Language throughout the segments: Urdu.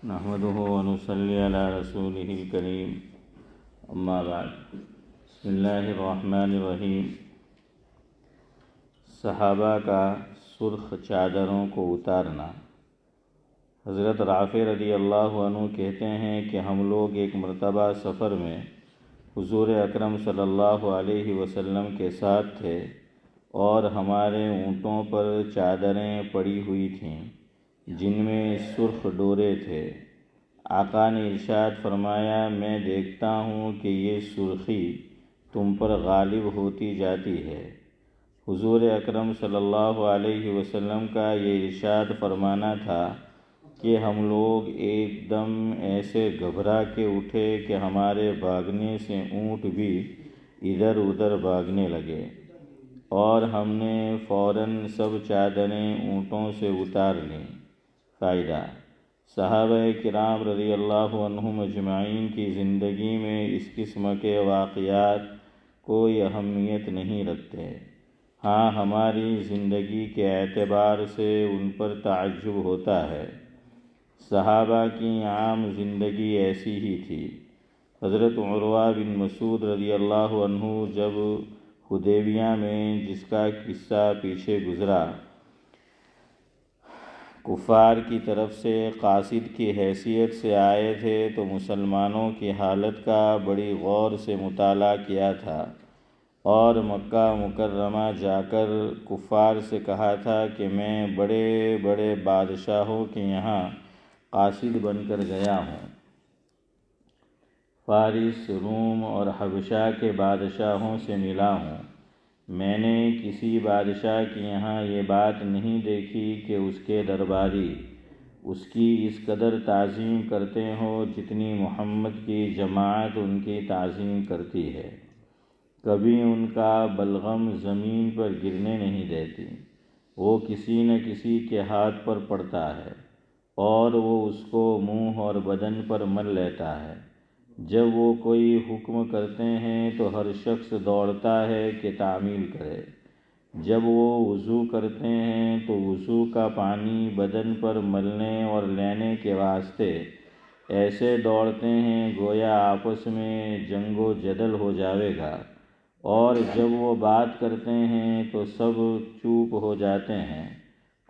نحمده ونصلي على رسوله الكريم اما بعد بسم اللہ الرحمن الرحیم۔ صحابہ کا سرخ چادروں کو اتارنا۔ حضرت رافع رضی اللہ عنہ کہتے ہیں کہ ہم لوگ ایک مرتبہ سفر میں حضور اکرم صلی اللہ علیہ وسلم کے ساتھ تھے اور ہمارے اونٹوں پر چادریں پڑی ہوئی تھیں جن میں سرخ ڈورے تھے۔ آقا نے ارشاد فرمایا، میں دیکھتا ہوں کہ یہ سرخی تم پر غالب ہوتی جاتی ہے۔ حضور اکرم صلی اللہ علیہ وسلم کا یہ ارشاد فرمانا تھا کہ ہم لوگ ایک دم ایسے گھبرا کے اٹھے کہ ہمارے بھاگنے سے اونٹ بھی ادھر ادھر بھاگنے لگے اور ہم نے فوراً سب چادریں اونٹوں سے اتار لیں۔ فائدہ: صحابہ کرام رضی اللہ عنہم اجمعین کی زندگی میں اس قسم کے واقعات کوئی اہمیت نہیں رکھتے، ہاں ہماری زندگی کے اعتبار سے ان پر تعجب ہوتا ہے۔ صحابہ کی عام زندگی ایسی ہی تھی۔ حضرت عروہ بن مسعود رضی اللہ عنہ جب حدیبیہ میں، جس کا قصہ پیچھے گزرا، کفار کی طرف سے قاصد کی حیثیت سے آئے تھے تو مسلمانوں کی حالت کا بڑی غور سے مطالعہ کیا تھا اور مکہ مکرمہ جا کر کفار سے کہا تھا کہ میں بڑے بڑے بادشاہوں کے یہاں قاصد بن کر گیا ہوں۔ فارس، روم اور حبشہ کے بادشاہوں سے ملا ہوں۔ میں نے کسی بادشاہ کے یہاں یہ بات نہیں دیکھی کہ اس کے درباری اس کی اس قدر تعظیم کرتے ہوں جتنی محمد کی جماعت ان کی تعظیم کرتی ہے۔ کبھی ان کا بلغم زمین پر گرنے نہیں دیتی، وہ کسی نہ کسی کے ہاتھ پر پڑتا ہے اور وہ اس کو منہ اور بدن پر مل لیتا ہے۔ جب وہ کوئی حکم کرتے ہیں تو ہر شخص دوڑتا ہے کہ تعمیل کرے۔ جب وہ وضو کرتے ہیں تو وضو کا پانی بدن پر ملنے اور لینے کے واسطے ایسے دوڑتے ہیں گویا آپس میں جنگ و جدل ہو جاوے گا، اور جب وہ بات کرتے ہیں تو سب چوپ ہو جاتے ہیں،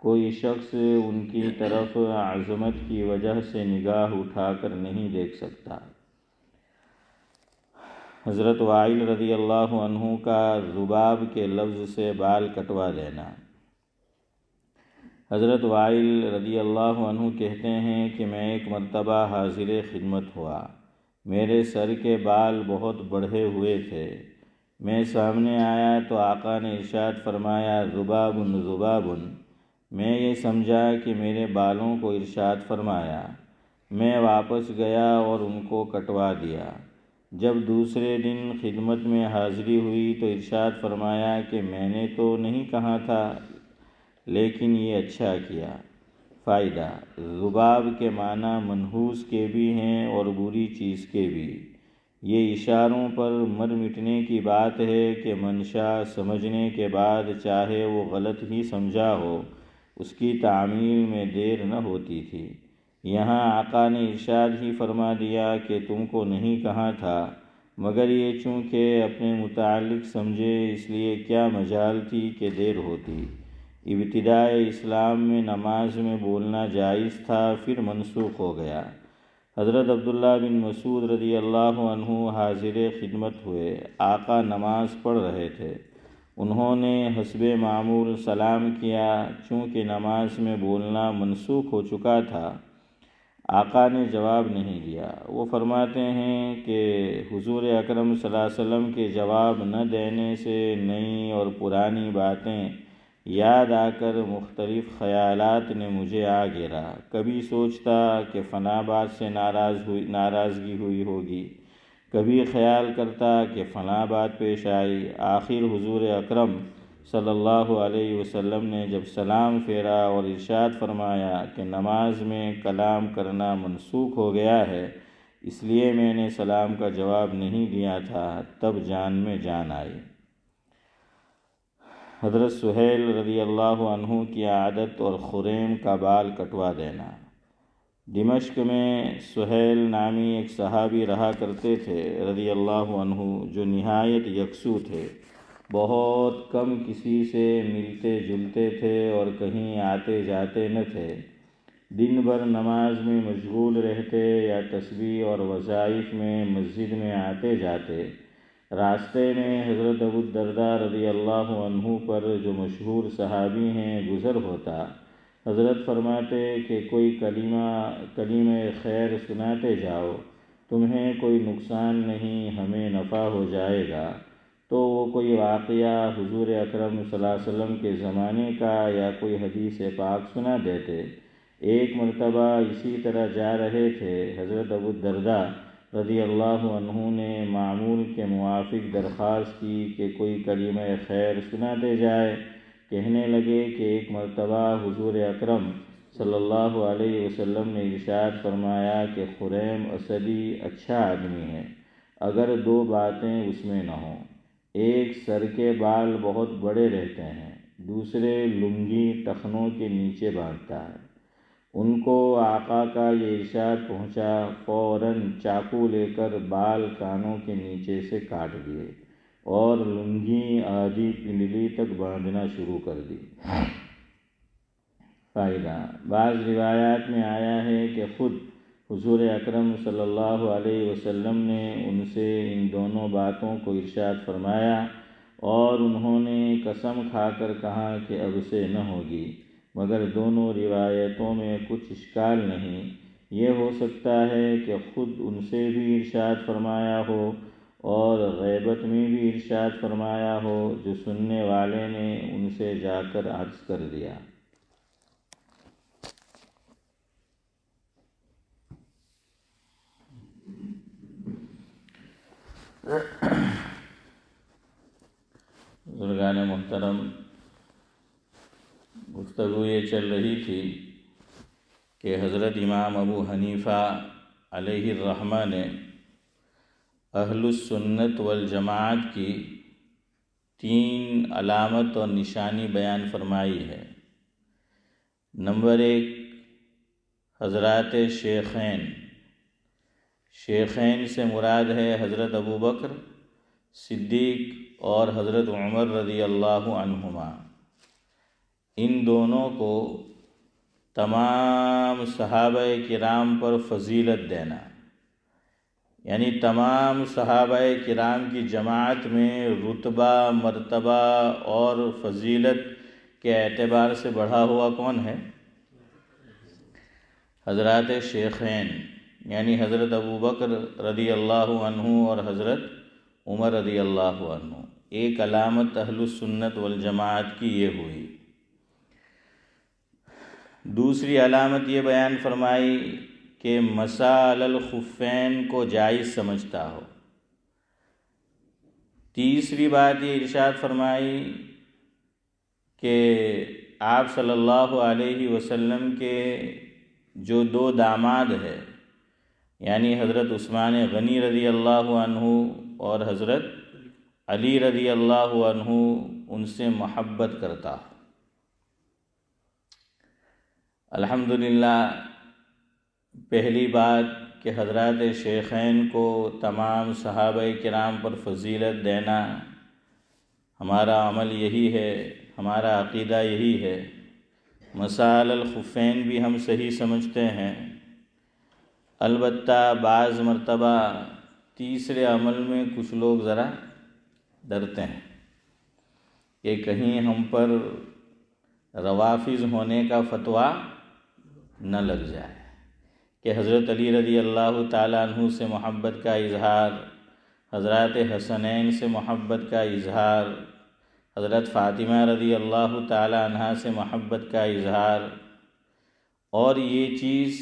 کوئی شخص ان کی طرف عظمت کی وجہ سے نگاہ اٹھا کر نہیں دیکھ سکتا۔ حضرت وائل رضی اللہ عنہ کا ذباب کے لفظ سے بال کٹوا دینا۔ حضرت وائل رضی اللہ عنہ کہتے ہیں کہ میں ایک مرتبہ حاضر خدمت ہوا، میرے سر کے بال بہت بڑھے ہوئے تھے۔ میں سامنے آیا تو آقا نے ارشاد فرمایا، ذباب ذباب۔ میں یہ سمجھا کہ میرے بالوں کو ارشاد فرمایا۔ میں واپس گیا اور ان کو کٹوا دیا۔ جب دوسرے دن خدمت میں حاضری ہوئی تو ارشاد فرمایا کہ میں نے تو نہیں کہا تھا، لیکن یہ اچھا کیا۔ فائدہ: ذباب کے معنی منحوس کے بھی ہیں اور بری چیز کے بھی۔ یہ اشاروں پر مر مٹنے کی بات ہے کہ منشا سمجھنے کے بعد چاہے وہ غلط ہی سمجھا ہو، اس کی تعمیل میں دیر نہ ہوتی تھی۔ یہاں آقا نے ارشاد ہی فرما دیا کہ تم کو نہیں کہا تھا، مگر یہ چونکہ اپنے متعلق سمجھے اس لیے کیا مجال تھی کہ دیر ہوتی۔ ابتدائے اسلام میں نماز میں بولنا جائز تھا، پھر منسوخ ہو گیا۔ حضرت عبداللہ بن مسعود رضی اللہ عنہ حاضر خدمت ہوئے، آقا نماز پڑھ رہے تھے، انہوں نے حسب معمول سلام کیا، چونکہ نماز میں بولنا منسوخ ہو چکا تھا۔ آقا نے جواب نہیں دیا۔ وہ فرماتے ہیں کہ حضور اکرم صلی اللہ علیہ وسلم کے جواب نہ دینے سے نئی اور پرانی باتیں یاد آ کر مختلف خیالات نے مجھے آ گھیرا۔ کبھی سوچتا کہ فلاں بات سے ناراضگی ہوئی ہوگی، کبھی خیال کرتا کہ فلاں بات پیش آئی۔ آخر حضور اکرم صلی اللہ علیہ وسلم نے جب سلام پھیرا اور ارشاد فرمایا کہ نماز میں کلام کرنا منسوخ ہو گیا ہے، اس لیے میں نے سلام کا جواب نہیں دیا تھا، تب جان میں جان آئی۔ حضرت سہیل رضی اللہ عنہ کی عادت اور خریم کا بال کٹوا دینا۔ دمشق میں سہیل نامی ایک صحابی رہا کرتے تھے رضی اللہ عنہ، جو نہایت یکسو تھے، بہت کم کسی سے ملتے جلتے تھے اور کہیں آتے جاتے نہ تھے۔ دن بھر نماز میں مشغول رہتے یا تسبیح اور وظائف میں مسجد میں آتے جاتے۔ راستے میں حضرت ابو الدرداء رضی اللہ عنہ پر، جو مشہور صحابی ہیں، گزر ہوتا۔ حضرت فرماتے کہ کوئی کلمہ خیر سناتے جاؤ، تمہیں کوئی نقصان نہیں، ہمیں نفع ہو جائے گا۔ تو وہ کوئی واقعہ حضور اکرم صلی اللہ علیہ وسلم کے زمانے کا یا کوئی حدیث پاک سنا دیتے۔ ایک مرتبہ اسی طرح جا رہے تھے، حضرت ابو الدرداء رضی اللہ عنہ نے معمول کے موافق درخواست کی کہ کوئی کلمہ خیر سناتے جائے۔ کہنے لگے کہ ایک مرتبہ حضور اکرم صلی اللہ علیہ وسلم نے ارشاد فرمایا کہ خریم اسدی اچھا آدمی ہے، اگر دو باتیں اس میں نہ ہوں: ایک، سر کے بال بہت بڑے رہتے ہیں، دوسرے، لنگی ٹخنوں کے نیچے باندھتا ہے۔ ان کو آقا کا یہ ارشاد پہنچا، فوراً چاقو لے کر بال کانوں کے نیچے سے کاٹ دیے اور لنگی آدھی پنڈلی تک باندھنا شروع کر دی۔ فائدہ: بعض روایات میں آیا ہے کہ خود حضور اکرم صلی اللہ علیہ وسلم نے ان سے ان دونوں باتوں کو ارشاد فرمایا اور انہوں نے قسم کھا کر کہا کہ اب سے نہ ہوگی، مگر دونوں روایتوں میں کچھ اشکال نہیں۔ یہ ہو سکتا ہے کہ خود ان سے بھی ارشاد فرمایا ہو اور غیبت میں بھی ارشاد فرمایا ہو، جو سننے والے نے ان سے جا کر عرض کر دیا۔ بزرگان محترم، گفتگو یہ چل رہی تھی کہ حضرت امام ابو حنیفہ علیہ الرحمہ نے اہل السنت والجماعت کی 3 علامت اور نشانی بیان فرمائی ہے۔ نمبر 1، حضرات شیخین۔ شیخین سے مراد ہے حضرت ابو بکر صدیق اور حضرت عمر رضی اللہ عنہما۔ ان دونوں کو تمام صحابہ کرام پر فضیلت دینا، یعنی تمام صحابہ کرام کی جماعت میں رتبہ، مرتبہ اور فضیلت کے اعتبار سے بڑھا ہوا کون ہے؟ حضرات شیخین، یعنی حضرت ابو بکر رضی اللہ عنہ اور حضرت عمر رضی اللہ عنہ۔ ایک علامت اہل السنت والجماعت کی یہ ہوئی۔ دوسری علامت یہ بیان فرمائی کہ مسح علی الخفین کو جائز سمجھتا ہو۔ تیسری بات یہ ارشاد فرمائی کہ آپ صلی اللہ علیہ وسلم کے جو 2 داماد ہیں، یعنی حضرت عثمان غنی رضی اللہ عنہ اور حضرت علی رضی اللہ عنہ، ان سے محبت کرتا ہو۔ الحمدللہ، پہلی بات کہ حضرات شیخین کو تمام صحابہ کرام پر فضیلت دینا، ہمارا عمل یہی ہے، ہمارا عقیدہ یہی ہے۔ مسح علی الخفین بھی ہم صحیح سمجھتے ہیں، البتہ بعض مرتبہ تیسرے عمل میں کچھ لوگ ذرا ڈرتے ہیں کہ کہیں ہم پر روافض ہونے کا فتویٰ نہ لگ جائے، کہ حضرت علی رضی اللہ تعالیٰ عنہ سے محبت کا اظہار، حضرات حسنین سے محبت کا اظہار، حضرت فاطمہ رضی اللہ تعالیٰ عنہا سے محبت کا اظہار، اور یہ چیز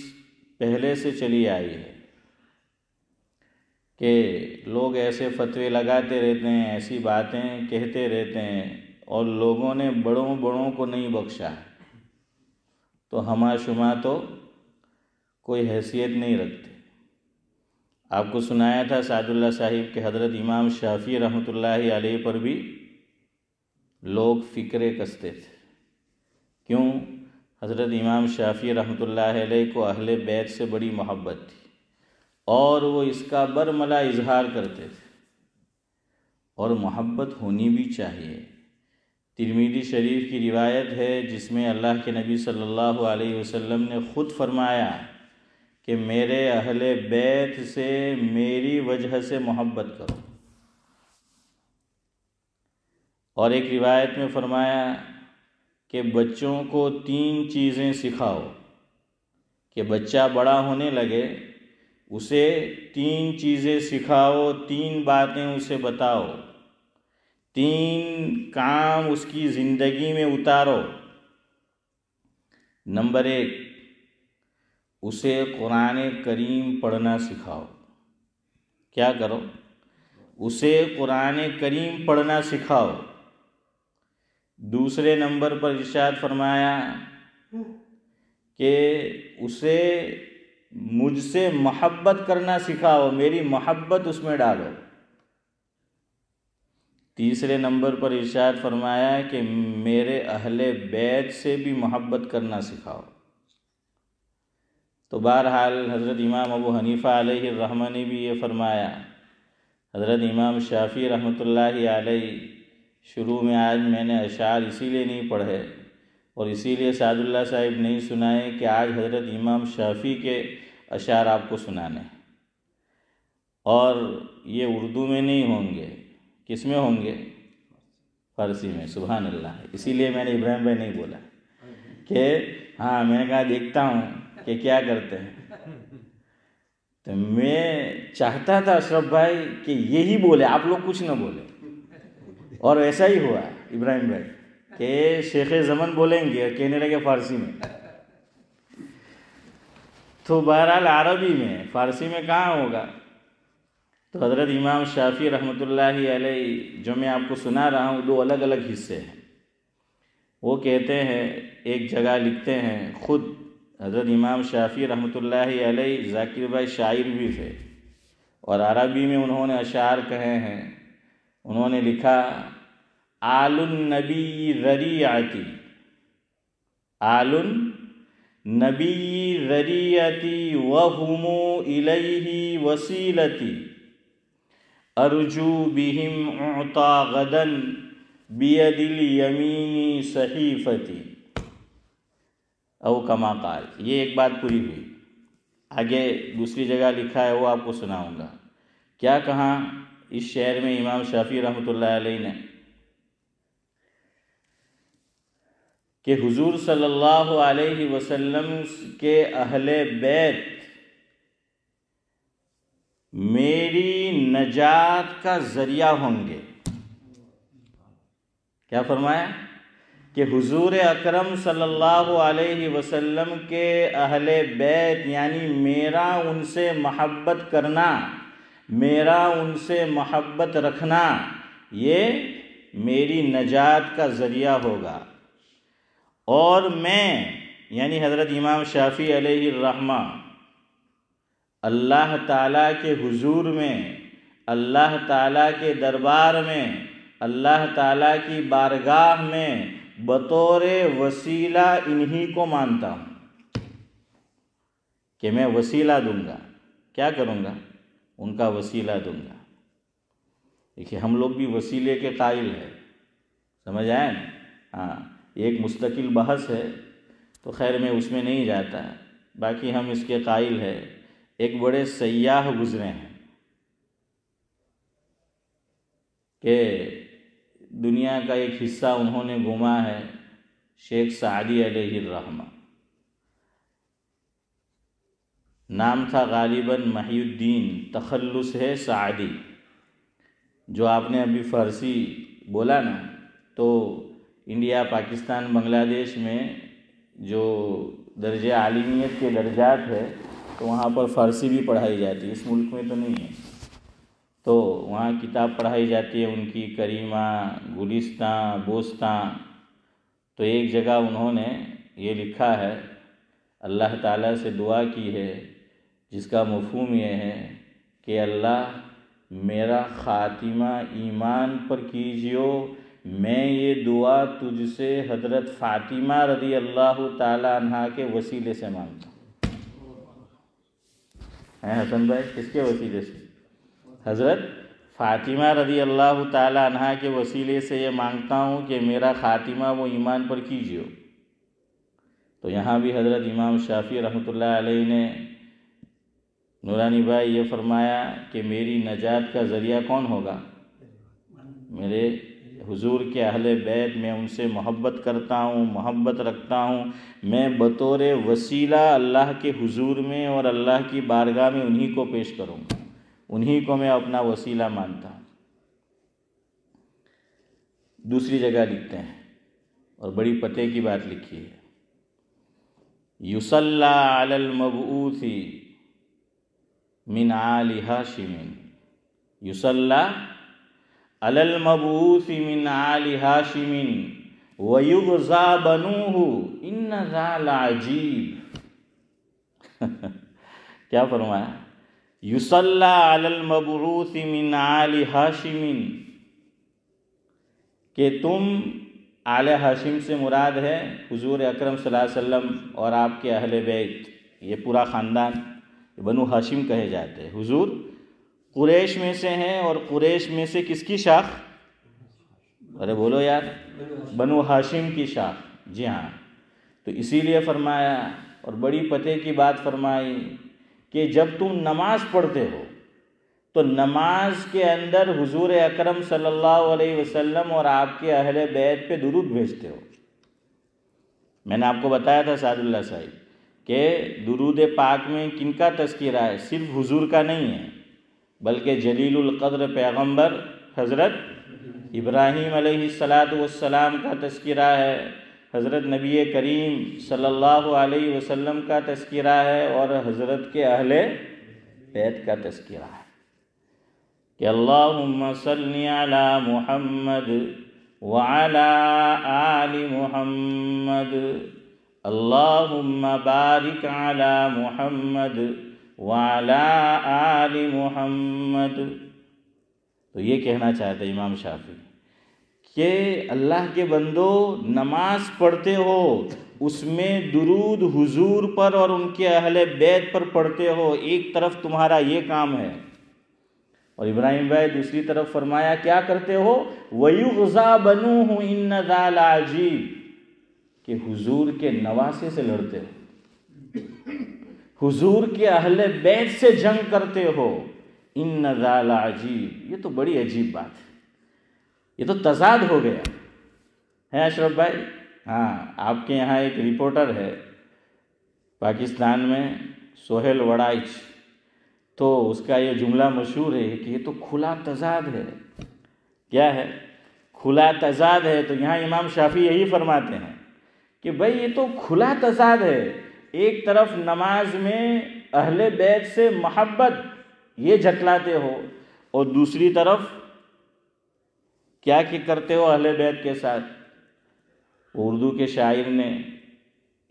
پہلے سے چلی آئی ہے کہ لوگ ایسے فتوے لگاتے رہتے ہیں، ایسی باتیں کہتے رہتے ہیں، اور لوگوں نے بڑوں کو نہیں بخشا، تو ہما شما تو کوئی حیثیت نہیں رکھتے۔ آپ کو سنایا تھا سعد اللہ صاحب کہ حضرت امام شافعی رحمۃ اللہ علیہ پر بھی لوگ فکرے کستے تھے۔ کیوں؟ حضرت امام شافعی رحمۃ اللہ علیہ کو اہل بیت سے بڑی محبت تھی اور وہ اس کا برملا اظہار کرتے تھے، اور محبت ہونی بھی چاہیے۔ ترمذی شریف کی روایت ہے جس میں اللہ کے نبی صلی اللہ علیہ وسلم نے خود فرمایا کہ میرے اہل بیت سے میری وجہ سے محبت کرو، اور ایک روایت میں فرمایا کہ بچوں کو 3 چیزیں سکھاؤ، کہ بچہ بڑا ہونے لگے اسے 3 چیزیں سکھاؤ، 3 باتیں اسے بتاؤ، 3 کام اس کی زندگی میں اتارو۔ نمبر 1، اسے قرآن کریم پڑھنا سکھاؤ۔ کیا کرو؟ اسے قرآن کریم پڑھنا سکھاؤ۔ دوسرے نمبر پر ارشاد فرمایا کہ اسے مجھ سے محبت کرنا سکھاؤ، میری محبت اس میں ڈالو۔ تیسرے نمبر پر ارشاد فرمایا کہ میرے اہل بیت سے بھی محبت کرنا سکھاؤ۔ تو بہرحال حضرت امام ابو حنیفہ علیہ الرحمہ نے بھی یہ فرمایا۔ حضرت امام شافعی رحمۃ اللہ علیہ، شروع میں آج میں نے اشعار اسی لیے نہیں پڑھے اور اسی لیے سعد اللہ صاحب نہیں سنائے کہ آج حضرت امام شافعی کے اشعار آپ کو سنانے ہیں، اور یہ اردو میں نہیں ہوں گے، کس میں ہوں گے؟ فارسی میں۔ سبحان اللہ۔ اسی لیے میں نے ابراہیم بھائی نہیں بولا کہ ہاں، میں نے کہا دیکھتا ہوں کہ کیا کرتے ہیں، تو میں چاہتا تھا اشرف بھائی کہ یہی بولے، آپ لوگ کچھ نہ بولے، اور ایسا ہی ہوا ابراہیم بھائی کہ شیخ زمن بولیں گے اور کہنے لگے فارسی میں۔ تو بہرحال عربی میں، فارسی میں کہاں ہوگا؟ تو حضرت امام شافعی رحمۃ اللہ علیہ جو میں آپ کو سنا رہا ہوں 2 الگ الگ حصے ہیں۔ وہ کہتے ہیں، ایک جگہ لکھتے ہیں خود حضرت امام شافعی رحمۃ اللہ علیہ، ذاکر بھائی شاعر بھی تھے اور عربی میں انہوں نے اشعار کہے ہیں۔ انہوں نے لکھا، آل النبی ذریعتی، آل النبی ذریعتی وہم الیہ وسیلتی، ارجو بہم اعطا غدا بید الیمین صحیفتی، او کما قال۔ یہ ایک بات پوری ہوئی۔ آگے دوسری جگہ لکھا ہے، وہ آپ کو سناؤں گا۔ کیا کہا اس شعر میں امام شافعی رحمۃ اللہ علیہ نے؟ کہ حضور صلی اللہ علیہ وسلم کے اہل بیت میری نجات کا ذریعہ ہوں گے۔ کیا فرمایا؟ کہ حضور اکرم صلی اللہ علیہ وسلم کے اہل بیت، یعنی میرا ان سے محبت کرنا، میرا ان سے محبت رکھنا، یہ میری نجات کا ذریعہ ہوگا۔ اور میں، یعنی حضرت امام شافعی علیہ الرحمہ، اللہ تعالیٰ کے حضور میں، اللہ تعالیٰ کے دربار میں، اللہ تعالیٰ کی بارگاہ میں بطور وسیلہ انہی کو مانتا ہوں کہ میں وسیلہ دوں گا۔ کیا کروں گا؟ ان کا وسیلہ دوں گا۔ دیکھیے، ہم لوگ بھی وسیلے کے قائل ہیں، سمجھ آئے نا؟ ہاں، ایک مستقل بحث ہے، تو خیر میں اس میں نہیں جاتا، باقی ہم اس کے قائل ہیں۔ ایک بڑے سیاح گزرے ہیں کہ دنیا کا ایک حصہ انہوں نے گھوما ہے، شیخ سعدی علیہ الرحمہ، نام تھا غالباً محی الدین، تخلص ہے سعدی۔ جو آپ نے ابھی فارسی بولا نا، تو انڈیا، پاکستان، بنگلہ دیش میں جو درجہ عالمیت کے درجات ہے تو وہاں پر فارسی بھی پڑھائی جاتی ہے، اس ملک میں تو نہیں ہے۔ تو وہاں کتاب پڑھائی جاتی ہے ان کی، کریمہ، گلستاں، بوستاں۔ تو ایک جگہ انہوں نے یہ لکھا ہے، اللہ تعالیٰ سے دعا کی ہے جس کا مفہوم یہ ہے کہ اللہ میرا خاتمہ ایمان پر کیجیو، میں یہ دعا تجھ سے حضرت فاطمہ رضی اللہ تعالی عنہ کے وسیلے سے مانگتا ہوں۔ ہیں حسن بھائی، کس کے وسیلے سے؟ حضرت فاطمہ رضی اللہ تعالی عنہ کے وسیلے سے یہ مانگتا ہوں کہ میرا خاتمہ وہ ایمان پر کیجیے۔ تو یہاں بھی حضرت امام شافعی رحمۃ اللہ علیہ نے نورانی بھائی یہ فرمایا کہ میری نجات کا ذریعہ کون ہوگا؟ میرے حضور کے اہل بیت، میں ان سے محبت کرتا ہوں، محبت رکھتا ہوں، میں بطور وسیلہ اللہ کے حضور میں اور اللہ کی بارگاہ میں انہی کو پیش کروں گا، انہی کو میں اپنا وسیلہ مانتا ہوں۔ دوسری جگہ لکھتے ہیں اور بڑی پتے کی بات لکھی ہے، یصلی علی المبعوث من آل ہاشم، یصلی علی المبعوث من آل ہاشم ویغزا بنوہ ان ذا لعجیب۔ کیا فرمایا؟ یصلی علی المبعوث من آل ہاشم، کہ تم آل ہاشم سے مراد ہے حضور اکرم صلی اللہ علیہ وسلم اور آپ کے اہل بیت، یہ پورا خاندان بنو ہاشم کہے جاتے ہیں۔ حضور قریش میں سے ہیں، اور قریش میں سے کس کی شاخ؟ ارے بولو یار، بنو ہاشم کی شاخ، جی ہاں۔ تو اسی لیے فرمایا اور بڑی پتے کی بات فرمائی کہ جب تم نماز پڑھتے ہو تو نماز کے اندر حضور اکرم صلی اللہ علیہ وسلم اور آپ کے اہل بیت پہ درود بھیجتے ہو۔ میں نے آپ کو بتایا تھا سعد اللہ صاحب کہ درود پاک میں کن کا تذکرہ ہے؟ صرف حضور کا نہیں ہے، بلکہ جلیل القدر پیغمبر حضرت ابراہیم علیہ السلام کا تذکرہ ہے، حضرت نبی کریم صلی اللہ علیہ وسلم کا تذکرہ ہے، اور حضرت کے اہل بیت کا تذکرہ ہے کہ اللہم صلی علی محمد وعلی آل محمد، اللہم بارک علی محمد وعلی آل محمد۔ تو یہ کہنا چاہتے امام شافعی کہ اللہ کے بندو نماز پڑھتے ہو، اس میں درود حضور پر اور ان کے اہل بیت پر پڑھتے ہو، ایک طرف تمہارا یہ کام ہے، اور ابراہیم بھائی دوسری طرف فرمایا کیا کرتے ہو؟ وَيُغْزَى بَنُوهُ إِنَّ ذَا لَعَجِيبٌ، کہ حضور کے نواسے سے لڑتے ہو، حضور کے اہل بیت سے جنگ کرتے ہو، إِنَّ ذَا لَعَجِيبٌ۔ یہ تو بڑی عجیب بات ہے، یہ تو تضاد ہو گیا ہے اشرف بھائی۔ ہاں، آپ کے یہاں ایک رپورٹر ہے پاکستان میں، سہیل وڑائچ، تو اس کا یہ جملہ مشہور ہے کہ یہ تو کھلا تضاد ہے۔ کیا ہے؟ کھلا تضاد ہے۔ تو یہاں امام شافعی یہی فرماتے ہیں کہ بھئی یہ تو کھلا تضاد ہے، ایک طرف نماز میں اہل بیت سے محبت یہ جھٹلاتے ہو، اور دوسری طرف کیا کرتے ہو اہل بیت کے ساتھ۔ اردو کے شاعر نے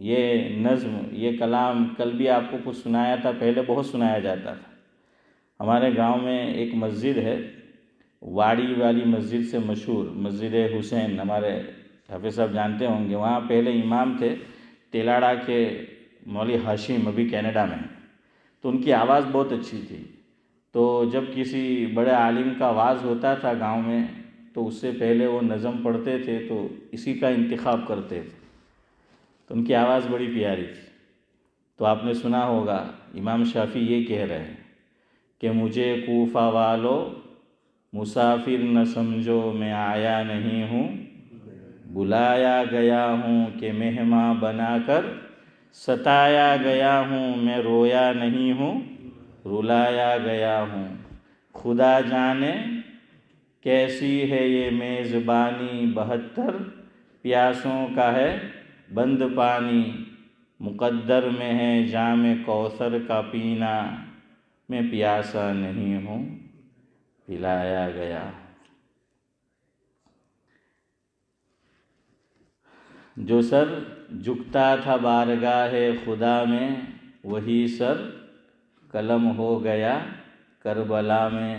یہ نظم، یہ کلام کل بھی آپ کو کچھ سنایا تھا، پہلے بہت سنایا جاتا تھا۔ ہمارے گاؤں میں ایک مسجد ہے، واڑی والی مسجد سے مشہور مسجد حسین، ہمارے حافظ صاحب جانتے ہوں گے، وہاں پہلے امام تھے تیلاڑا کے مولوی ہاشم، ابھی کینیڈا میں، تو ان کی آواز بہت اچھی تھی۔ تو جب کسی بڑے عالم کا وعظ ہوتا تھا گاؤں میں تو اس سے پہلے وہ نظم پڑھتے تھے، تو اسی کا انتخاب کرتے تھے، تو ان کی آواز بڑی پیاری تھی۔ تو آپ نے سنا ہوگا امام شافعی یہ کہہ رہے ہیں کہ مجھے کوفہ والو مسافر نہ سمجھو، میں آیا نہیں ہوں، بلایا گیا ہوں کہ مہماں بنا کر، ستایا گیا ہوں میں رویا نہیں ہوں، رلایا گیا ہوں۔ خدا جانے کیسی ہے یہ میزبانی، 72 پیاسوں کا ہے بند پانی، مقدر میں ہے جام کوثر کا پینا، میں پیاسا نہیں ہوں پلایا گیا۔ جو سر جھکتا تھا بارگاہ خدا میں، وہی سر قلم ہو گیا کربلا میں،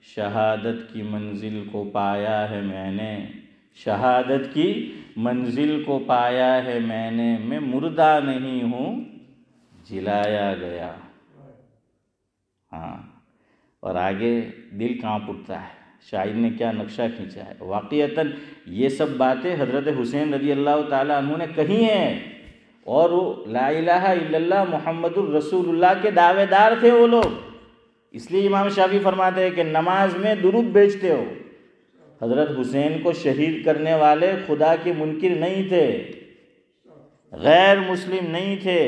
شہادت کی منزل کو پایا ہے میں نے، شہادت کی منزل کو پایا ہے میں نے، میں مردہ نہیں ہوں جلایا گیا۔ ہاں، اور آگے دل کانپ اٹھتا ہے، شاعر نے کیا نقشہ کھینچا ہے۔ واقعتاً یہ سب باتیں حضرت حسین رضی اللہ تعالیٰ عنہ نے کہی ہیں، اور وہ لا الہ الا اللہ محمد الرسول اللہ کے دعوے دار تھے وہ لوگ۔ اس لیے امام شافعی فرماتے ہیں کہ نماز میں درود بھیجتے ہو۔ حضرت حسین کو شہید کرنے والے خدا کے منکر نہیں تھے، غیر مسلم نہیں تھے،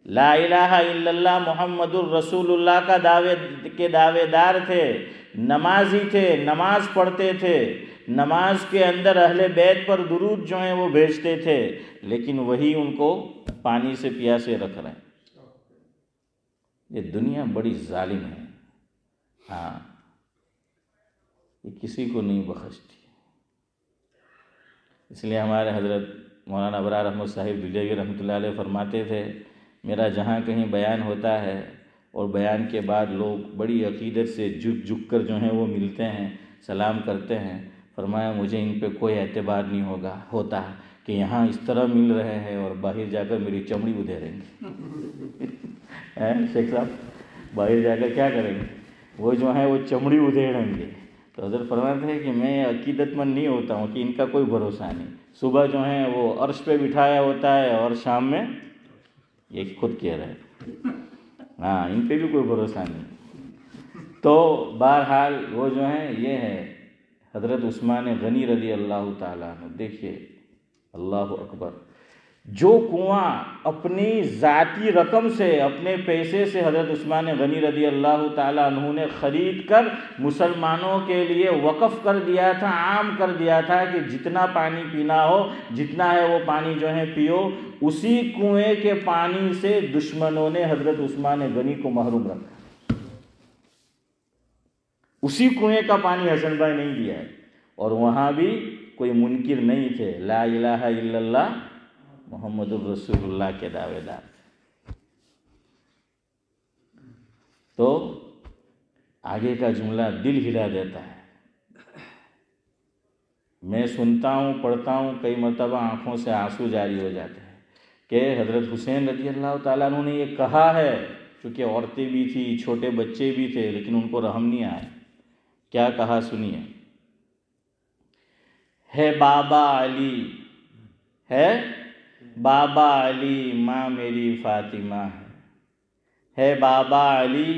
لا الہ الا اللہ محمد الرسول اللہ کے دعوے دار تھے، نمازی تھے، نماز پڑھتے تھے، نماز کے اندر اہل بیت پر درود جو ہیں وہ بھیجتے تھے، لیکن وہی ان کو پانی سے پیاسے رکھ رہے ہیں۔ یہ دنیا بڑی ظالم ہے، ہاں، یہ کسی کو نہیں بخشتی۔ اس لیے ہمارے حضرت مولانا ابرار احمد صاحب دہلوی رحمۃ اللہ علیہ فرماتے تھے، میرا جہاں کہیں بیان ہوتا ہے اور بیان کے بعد لوگ بڑی عقیدت سے جھک جھک کر جو ہیں وہ ملتے ہیں، سلام کرتے ہیں، فرمایا مجھے ان پہ کوئی اعتبار نہیں ہوتا کہ یہاں اس طرح مل رہے ہیں اور باہر جا کر میری چمڑی ادھیریں گے۔ شیخ صاحب باہر جا کر کیا کریں گے؟ وہ جو ہیں وہ چمڑی ادھیڑیں گے۔ تو حضرت فرماتے ہیں کہ میں عقیدت مند نہیں ہوتا ہوں کہ ان کا کوئی بھروسہ نہیں، صبح جو ہیں وہ عرش پہ بٹھایا ہوتا ہے اور شام میں یہ خود کہہ رہے ہیں، ہاں، ان پہ بھی کوئی بھروسہ نہیں۔ تو بہرحال وہ جو ہیں یہ ہے حضرت عثمان غنی رضی اللہ تعالیٰ عنہ۔ دیکھیے اللہ اکبر، جو کنواں اپنی ذاتی رقم سے، اپنے پیسے سے حضرت عثمان غنی رضی اللہ تعالیٰ عنہ نے خرید کر مسلمانوں کے لیے وقف کر دیا تھا، عام کر دیا تھا کہ جتنا پانی پینا ہو، جتنا ہے وہ پانی جو ہے پیو، اسی کنویں کے پانی سے دشمنوں نے حضرت عثمان غنی کو محروم رکھا۔ اسی کنویں کا پانی حسن بھائی نہیں دیا ہے، اور وہاں بھی کوئی منکر نہیں تھے، لا الہ الا اللہ محمد الرسول اللہ کے دعوے دار۔ تو آگے کا جملہ دل ہلا دیتا ہے۔ میں سنتا ہوں، پڑھتا ہوں، کئی مرتبہ آنکھوں سے آنسو جاری ہو جاتے ہیں کہ حضرت حسین رضی اللہ تعالیٰ عنہ نے یہ کہا ہے، چونکہ عورتیں بھی تھیں، چھوٹے بچے بھی تھے، لیکن ان کو رحم نہیں آیا۔ کیا کہا سنیے، ہے بابا علی، ہے بابا علی ماں میری فاطمہ ہے بابا علی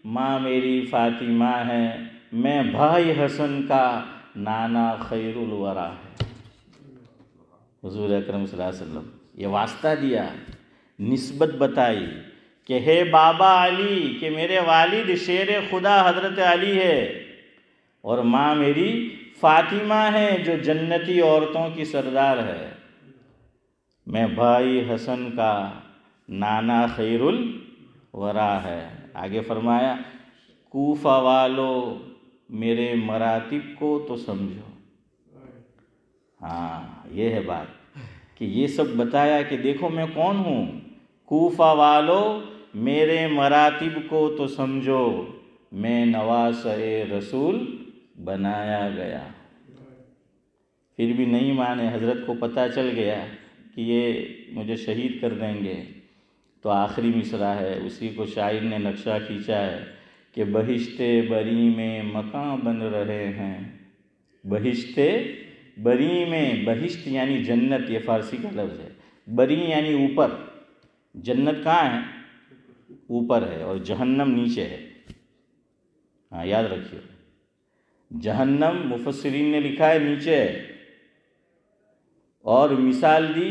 ماں میری فاطمہ ہے، میں بھائی حسن کا نانا خیر الورا ہے۔ حضور اکرم صلی اللہ علیہ وسلم یہ واسطہ دیا، نسبت بتائی کہ ہے بابا علی، کہ میرے والد شیر خدا حضرت علی ہے، اور ماں میری فاطمہ ہے جو جنتی عورتوں کی سردار ہے، میں بھائی حسن کا نانا خیر الورا ہے۔ آگے فرمایا کوفہ والو میرے مراتب کو تو سمجھو۔ ہاں، یہ ہے بات کہ یہ سب بتایا کہ دیکھو میں کون ہوں، کوفہ والو میرے مراتب کو تو سمجھو، میں نواسۂ رسول بنایا گیا۔ پھر بھی نہیں مانے، حضرت کو پتہ چل گیا کہ یہ مجھے شہید کر دیں گے، تو آخری مصرع ہے، اسی کو شاعر نے نقشہ کھینچا ہے کہ بہشت بری میں مکان بن رہے ہیں، بہشت بری میں، بہشت یعنی جنت، یہ فارسی کا لفظ ہے، بری یعنی اوپر، جنت کہاں ہے؟ اوپر ہے، اور جہنم نیچے ہے۔ ہاں یاد رکھیے، جہنم مفسرین نے لکھا ہے نیچے ہے، اور مثال دی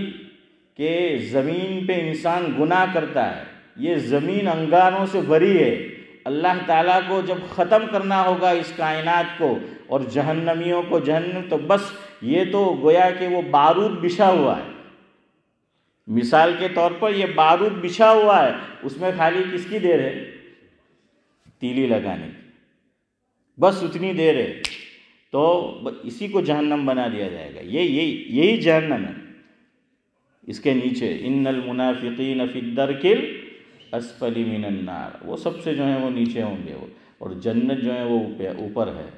کہ زمین پہ انسان گناہ کرتا ہے، یہ زمین انگاروں سے بھری ہے، اللہ تعالیٰ کو جب ختم کرنا ہوگا اس کائنات کو اور جہنمیوں کو جہنم، تو بس یہ تو گویا کہ وہ بارود بچھا ہوا ہے، مثال کے طور پر یہ بارود بچھا ہوا ہے، اس میں خالی کس کی دیر ہے؟ تیلی لگانے کی، بس اتنی دیر ہے، تو اسی کو جہنم بنا دیا جائے گا۔ یہی جہنم ہے، اس کے نیچے ان المنافقین فی الدرک الاسفل من النار، وہ سب سے جو ہیں وہ نیچے ہوں گے، اور جنت جو ہے وہ اوپر ہے۔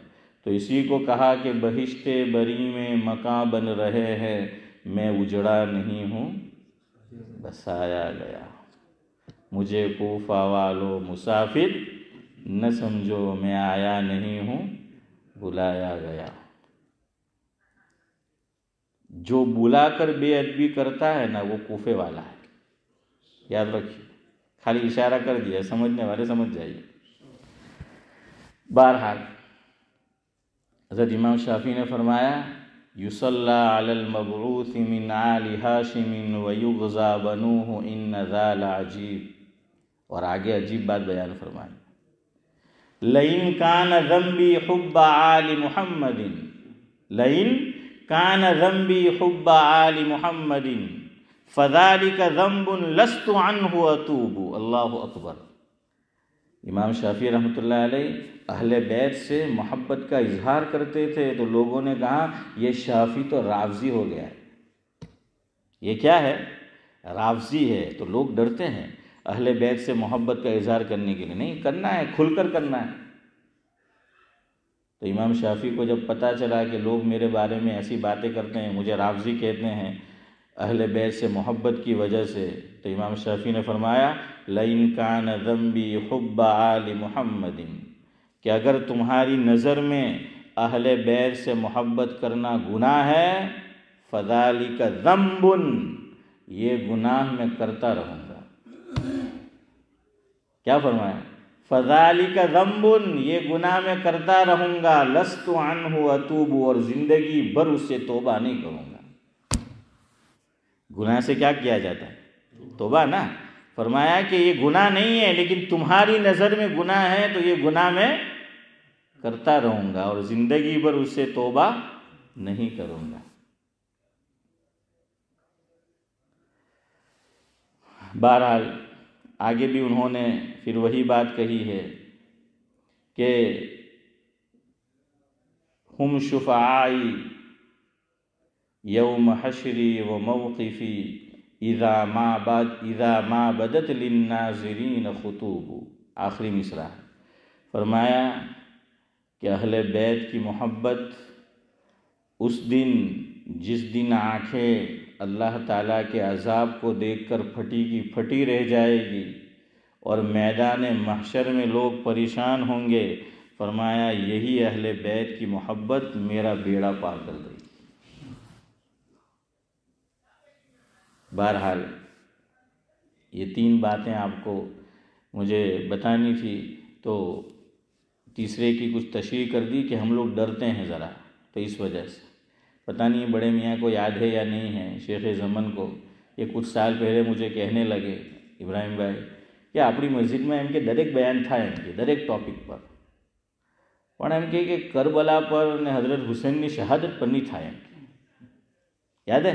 تو اسی کو کہا کہ بہشت بری میں مکان بن رہے ہیں، میں اجڑا نہیں ہوں بسایا گیا، مجھے کوفہ والو مسافر نہ سمجھو، میں آیا نہیں ہوں بلایا گیا۔ جو بلا کر بے ادبی کرتا ہے نا وہ کوفے والا ہے، یاد رکھیے، خالی اشارہ کر دیا، سمجھنے والے سمجھ جائیے۔ بہرحال حضرت امام شافعی نے فرمایا یصلی علی المبعوث من آل ہاشم ویغزا بنوہ ان ذا لعجیب، اور آگے عجیب بات بیان فرمائی، لئن کان ذنبی حب آل محمد، لئن کان ذنبی حب آل محمد فذلک ذنب لست عنہ اتوب۔ اللہ اکبر۔ امام شافعی رحمۃ اللہ علیہ اہل بیت سے محبت کا اظہار کرتے تھے، تو لوگوں نے کہا یہ شافعی تو رافضی ہو گیا ہے، یہ کیا ہے؟ رافضی ہے۔ تو لوگ ڈرتے ہیں اہل بیت سے محبت کا اظہار کرنے کے لیے، نہیں کرنا ہے، کھل کر کرنا ہے۔ تو امام شافعی کو جب پتہ چلا کہ لوگ میرے بارے میں ایسی باتیں کرتے ہیں، مجھے رافضی کہتے ہیں اہل بیت سے محبت کی وجہ سے، تو امام شافعی نے فرمایا لئن کان ذنبی حب آل محمد، کہ اگر تمہاری نظر میں اہل بیت سے محبت کرنا گناہ ہے، فذالک ذنب، یہ گناہ میں کرتا رہوں گا۔ کیا فرمایا؟ فذالک ذنب، یہ گناہ میں کرتا رہوں گا، لست عنہ اتوب، اور زندگی بھر اس سے توبہ نہیں کروں گا۔ گناہ سے کیا کیا جاتا ہے؟ توبہ نا۔ فرمایا کہ یہ گناہ نہیں ہے، لیکن تمہاری نظر میں گناہ ہے تو یہ گناہ میں کرتا رہوں گا اور زندگی بھر اس سے توبہ نہیں کروں گا۔ بہرحال آگے بھی انہوں نے پھر وہی بات کہی ہے کہ ہم شفعائی یوم حشری و موقفی اذا ما بدت للناظرین خطوب، آخری مصرع ہے۔ فرمایا کہ اہل بیت کی محبت اس دن، جس دن آنکھیں اللہ تعالیٰ کے عذاب کو دیکھ کر پھٹی کی پھٹی رہ جائے گی اور میدان محشر میں لوگ پریشان ہوں گے، فرمایا یہی اہل بیت کی محبت میرا بیڑا پار کر دے گی۔ بہرحال یہ تین باتیں آپ کو مجھے بتانی تھی، تو تیسرے کی کچھ تشریح کر دی کہ ہم لوگ ڈرتے ہیں ذرا، تو اس وجہ سے پتہ نہیں بڑے میاں کو یاد ہے یا نہیں ہے، شیخ زمن کو، یہ کچھ سال پہلے مجھے کہنے لگے ابراہیم بھائی کہ اپنی مسجد میں ان کے دریک بیان تھا، ان کے دریک ٹاپک پر، પણ એમ કે કરબલા પર ને હઝરત હુસૈનની શહાદત પરની થાય એમ યાદ હે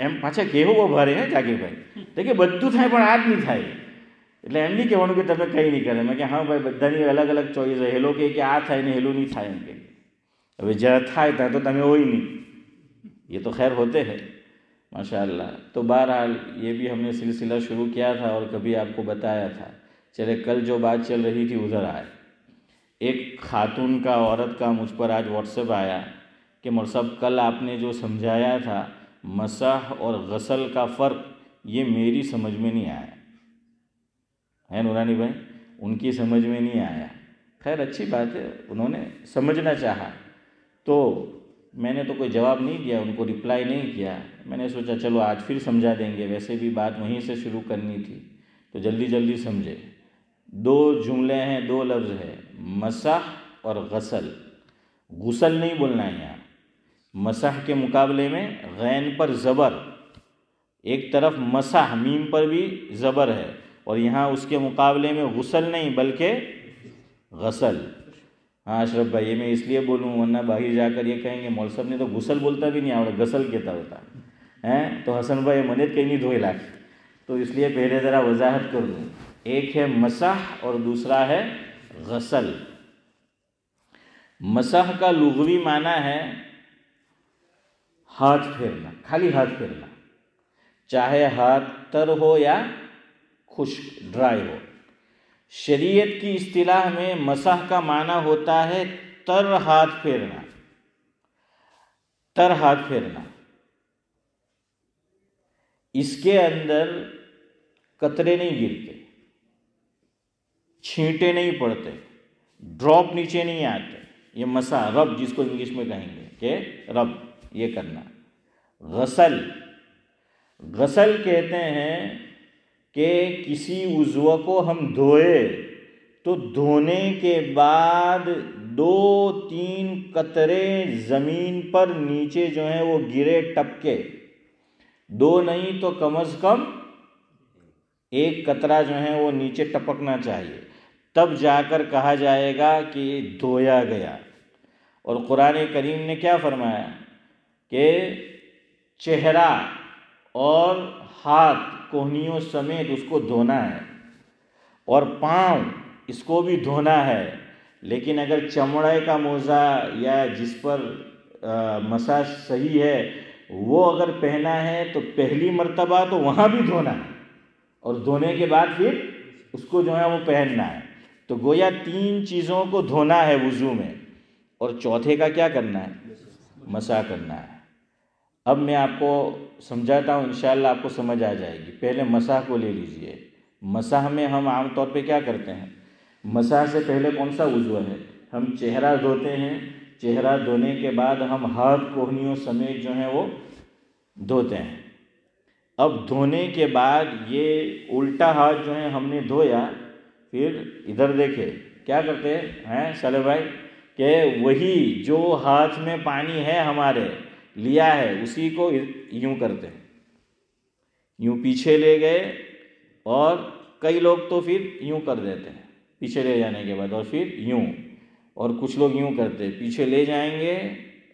એમ પાછા કહેવું ભારે હે જાગીર ભાઈ, તો કે બધું થાય પણ આ જ નહીં થાય, એટલે એમ નહીં કહેવાનું કે તમે કંઈ નહીં કરે। મેં કે હા ભાઈ બધાની અલગ અલગ ચોઈસ છે, હેલો કે આ થાય ને હેલો નહીં થાય, એમ કે હવે જ્યાં થાય ત્યાં તો તમે હોય નહીં, یہ تو خیر ہوتے ہیں ماشاءاللہ۔ تو بہرحال یہ بھی ہم نے سلسلہ شروع کیا تھا اور کبھی آپ کو بتایا تھا، چلے کل جو بات چل رہی تھی ادھر آئے۔ ایک خاتون کا، عورت کا مجھ پر آج واٹس ایپ آیا کہ مول صاحب کل آپ نے جو سمجھایا تھا مسح اور غسل کا فرق، یہ میری سمجھ میں نہیں آیا ہے نورانی بھائی، ان کی سمجھ میں نہیں آیا۔ خیر اچھی بات ہے، انہوں نے سمجھنا چاہا، تو میں نے تو کوئی جواب نہیں دیا، ان کو رپلائی نہیں کیا۔ میں نے سوچا چلو آج پھر سمجھا دیں گے، ویسے بھی بات وہیں سے شروع کرنی تھی تو جلدی جلدی سمجھے۔ دو جملے ہیں، دو لفظ ہے، مسح اور غسل۔ غسل نہیں بولنا ہے یہاں، مسح کے مقابلے میں غین پر زبر، ایک طرف مسح میم پر بھی زبر ہے، اور یہاں اس کے مقابلے میں غسل نہیں بلکہ غسل۔ ہاں اشرف بھائی یہ میں اس لیے بولوں ورنہ باہر جا کر یہ کہیں گے مول صاحب نے تو غسل بولتا بھی نہیں آوڑا، غسل کہتا ہوتا ہے، تو حسن بھائی منت کہیں نہیں دھوئے لاکھ، تو اس لیے پہلے ذرا وضاحت کر دوں، ایک ہے مسح اور دوسرا ہے غسل۔ مسح کا لغوی معنی ہے ہاتھ پھیرنا، خالی ہاتھ پھیرنا، چاہے ہاتھ تر ہو یا خشک ڈرائی ہو۔ شریعت کی اصطلاح میں مسح کا معنی ہوتا ہے تر ہاتھ پھیرنا، تر ہاتھ پھیرنا۔ اس کے اندر قطرے نہیں گرتے، چھینٹے نہیں پڑتے، ڈراپ نیچے نہیں آتے۔ یہ مسح، رب جس کو انگلش میں کہیں گے کہ رب، یہ کرنا۔ غسل، غسل کہتے ہیں کہ کسی عضو کو ہم دھوئے تو دھونے کے بعد 2-3 قطرے زمین پر نیچے جو ہیں وہ گرے ٹپکے، 2 نہیں تو کم از کم 1 قطرہ جو ہے وہ نیچے ٹپکنا چاہیے، تب جا کر کہا جائے گا کہ یہ دھویا گیا۔ اور قرآن کریم نے کیا فرمایا کہ چہرہ اور ہاتھ کوہنیوں سمیت اس کو دھونا ہے، اور پاؤں اس کو بھی دھونا ہے۔ لیکن اگر چمڑے کا موزہ یا جس پر مسح صحیح ہے وہ اگر پہنا ہے تو پہلی مرتبہ تو وہاں بھی دھونا ہے، اور دھونے کے بعد پھر اس کو جو ہے وہ پہننا ہے۔ تو گویا 3 چیزوں کو دھونا ہے وضو میں، اور چوتھے کا کیا کرنا ہے؟ مسح کرنا ہے۔ اب میں آپ کو سمجھاتا ہوں، انشاءاللہ آپ کو سمجھ آ جائے گی۔ پہلے مسح کو لے لیجئے۔ مسح میں ہم عام طور پہ کیا کرتے ہیں؟ مسح سے پہلے کون سا وضو ہے؟ ہم چہرہ دھوتے ہیں، چہرہ دھونے کے بعد ہم ہاتھ کوہنیوں سمیت جو ہیں وہ دھوتے ہیں۔ اب دھونے کے بعد یہ الٹا ہاتھ جو ہے ہم نے دھویا، پھر ادھر دیکھے کیا کرتے ہیں صالح بھائی، کہ وہی جو ہاتھ میں پانی ہے ہمارے لیا ہے اسی کو یوں کرتے ہیں، یوں پیچھے لے گئے، اور کئی لوگ تو پھر یوں کر دیتے ہیں پیچھے لے جانے کے بعد، اور پھر یوں، اور کچھ لوگ یوں کرتے ہیں، پیچھے لے جائیں گے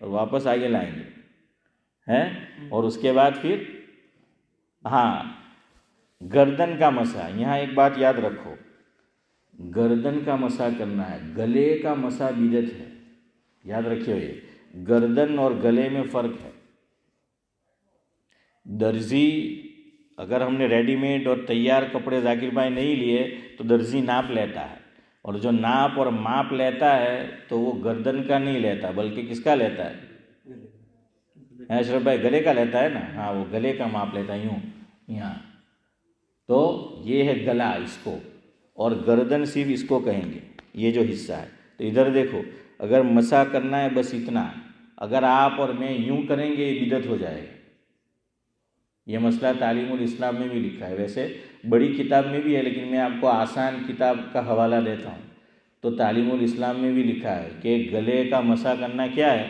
اور واپس آگے لائیں گے ہیں، اور اس کے بعد پھر گردن کا مسح۔ یہاں ایک بات یاد رکھو، گردن کا مسح کرنا ہے، گلے کا مسح بدعت ہے، یاد رکھیے۔ یہ گردن اور گلے میں فرق ہے۔ درزی، اگر ہم نے ریڈی میڈ اور تیار کپڑے ذاکر بھائی نہیں لیے تو درزی ناپ لیتا ہے، اور جو ناپ اور ماپ لیتا ہے تو وہ گردن کا نہیں لیتا بلکہ کس کا لیتا ہے؟ اشرف بھائی گلے کا لیتا ہے نا، وہ گلے کا ماپ لیتا ہے، یوں یہاں۔ تو یہ ہے گلا اس کو، اور گردن صرف اس کو کہیں گے، یہ جو حصہ ہے۔ تو ادھر دیکھو، اگر مسح کرنا ہے بس اتنا، اگر آپ اور میں یوں کریں گے یہ بدعت ہو جائے گا۔ یہ مسئلہ تعلیم الاسلام میں بھی لکھا ہے، ویسے بڑی کتاب میں بھی ہے لیکن میں آپ کو آسان کتاب کا حوالہ دیتا ہوں۔ تو تعلیم الاسلام میں بھی لکھا ہے کہ گلے کا مسح کرنا کیا ہے؟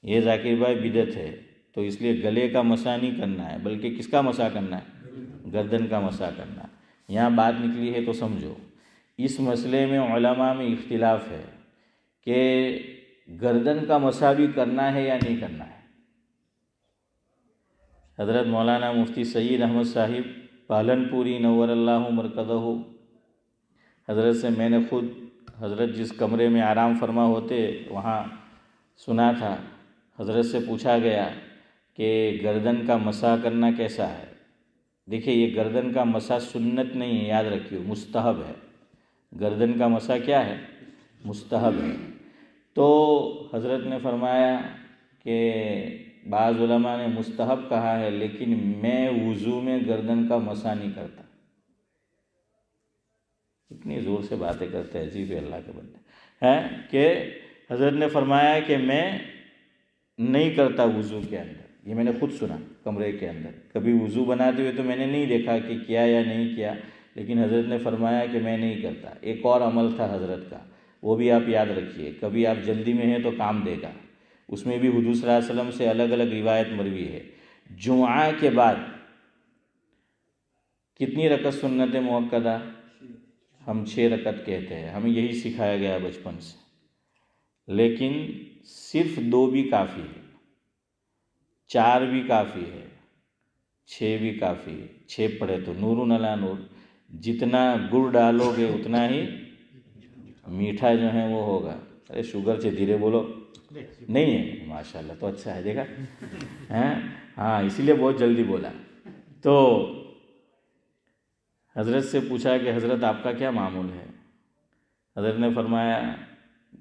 یہ ذاکر بھائی بدعت ہے۔ تو اس لیے گلے کا مسح نہیں کرنا ہے بلکہ کس کا مسح کرنا ہے؟ گردن کا مسح کرنا ہے۔ یہاں بات نکلی ہے تو سمجھو، اس مسئلے میں علماء میں اختلاف ہے کہ گردن کا مسح بھی کرنا ہے یا نہیں کرنا ہے۔ حضرت مولانا مفتی سعید احمد صاحب پالنپوری نور اللہ مرکزہ، حضرت سے میں نے خود حضرت جس کمرے میں آرام فرما ہوتے وہاں سنا تھا، حضرت سے پوچھا گیا کہ گردن کا مسح کرنا کیسا ہے؟ دیکھیں یہ گردن کا مسح سنت نہیں ہے، یاد رکھیے، مستحب ہے۔ گردن کا مسح کیا ہے؟ مستحب ہے۔ تو حضرت نے فرمایا کہ بعض علماء نے مستحب کہا ہے لیکن میں وضو میں گردن کا مسح نہیں کرتا۔ اتنی زور سے باتیں کرتے ہیں، عجیب ہے اللہ کے بندے ہیں، کہ حضرت نے فرمایا کہ میں نہیں کرتا وضو کے اندر۔ یہ میں نے خود سنا کمرے کے اندر، کبھی وضو بناتے ہوئے تو میں نے نہیں دیکھا کہ کیا یا نہیں کیا، لیکن حضرت نے فرمایا کہ میں نہیں کرتا۔ ایک اور عمل تھا حضرت کا، وہ بھی آپ یاد رکھیے، کبھی آپ جلدی میں ہیں تو کام دے گا۔ اس میں بھی حضور صلی اللہ علیہ وسلم سے الگ الگ روایت مروی ہے۔ جمعہ کے بعد کتنی رکعت سنت مؤکدہ؟ ہم 6 رکعت کہتے ہیں، ہمیں یہی سکھایا گیا بچپن سے، لیکن صرف 2 بھی کافی ہے، 4 بھی کافی ہے، 6 بھی کافی ہے۔ 6 پڑھے تو نور علی نور، جتنا گڑ ڈالو گے اتنا ہی میٹھا جو ہے وہ ہوگا۔ ارے شوگر سے دھیرے بولو نہیں ہے ماشاءاللہ تو اچھا ہے دیکھا ہاں اسی لیے بہت جلدی بولا. تو حضرت سے پوچھا کہ حضرت آپ کا کیا معمول ہے؟ حضرت نے فرمایا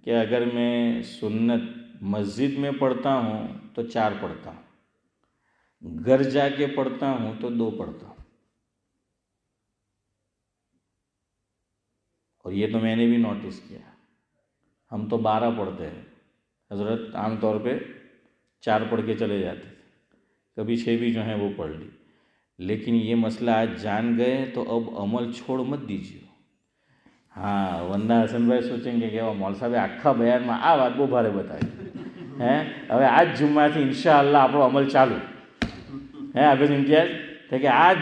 کہ اگر میں سنت مسجد میں پڑھتا ہوں تو 4 پڑھتا ہوں، گھر جا کے پڑھتا ہوں تو 2 پڑھتا ہوں. اور یہ تو میں نے بھی نوٹس کیا، ہم تو 12 پڑھتے ہیں، حضرت عام طور پہ 4 پڑھ کے چلے جاتے تھے، کبھی 6 بھی جو ہیں وہ پڑھ لی. لیکن یہ مسئلہ آج جان گئے تو اب عمل چھوڑ مت دیجیے. ہاں ورنہ حسن بھائی سوچیں گے کہ وہ مول صاحب આખા બયાનમાં આ વાત બહુ ભારે બતાવી હવે આજ જુમ્માથી ઇન્શાઅલ્લાહ આપણો અમલ ચાલુ આગળ ઇમ્તિયાઝ છે કે આજ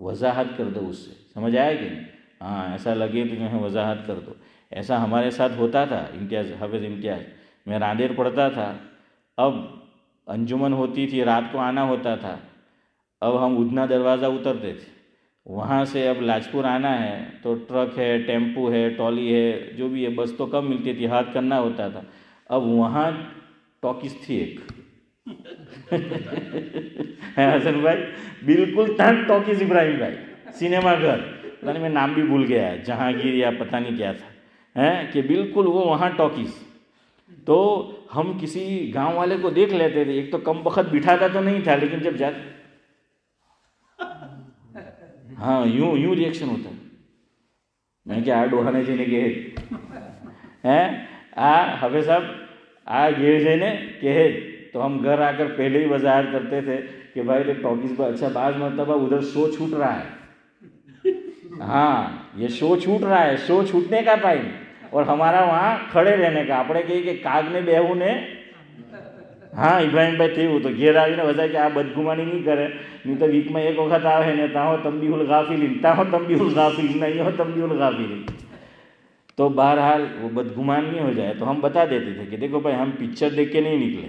وضاحت کر دو اس سے، سمجھ آئے کہ نہیں؟ ہاں ایسا لگے تو جو ہے وضاحت کر دو. ایسا ہمارے ساتھ ہوتا تھا. امتیاز، حافظ امتیاز، میں راندیر پڑھتا تھا، اب انجمن ہوتی تھی، رات کو آنا ہوتا تھا، اب ہم ادنا دروازہ اترتے تھے، وہاں سے اب لاجپور آنا ہے تو ٹرک ہے، ٹیمپو ہے، ٹرالی ہے، جو بھی ہے، بس تو کم ملتی تھی، ہاتھ کرنا ہوتا تھا. اب وہاں ٹاکیز تھی ایک حسن بھائی، بالکل تن ٹاکیز ابراہیم بھائی، سنیما گھر، پتہ نہیں میں نام بھی بھول گیا ہے، جہانگیر یا پتہ نہیں کیا تھا، کہ بالکل وہ وہاں ٹاکیز. تو ہم کسی گاؤں والے کو دیکھ لیتے تھے، ایک تو کم بخت بٹھاتا تو نہیں تھا، لیکن جب جاتے ہاں یوں ریئیکشن ہوتا ہے. میں کیا ڈوہانے جینے کے حافظ صاحب گیڑ جینے کہ تو ہم گھر آ کر پہلے ہی وضاحت کرتے تھے کہ بھائی تو ٹاکیز پر اچھا بعض مرتبہ ادھر شو چھوٹ رہا ہے، ہاں یہ شو چھوٹ رہا ہے، شو چھوٹنے کا ٹائم، اور ہمارا وہاں کھڑے رہنے کا. اپنے کہ کاگ نے بیہو نے ہاں ابراہیم بھائی تھے وہ تو گھیر آئی نے وجہ کہ آپ بدگمانی نہیں کرے، نہیں تو ویک میں ایک وقت آوے نے تا ہو تنبیہ الغافلین، تا ہو تنبیہ الغافلین، نہیں ہو تنبیہ الغافلین. تو بہرحال وہ بدگمان نہیں ہو جائے تو ہم بتا دیتے تھے کہ دیکھو بھائی ہم پکچر دیکھ کے نہیں نکلے.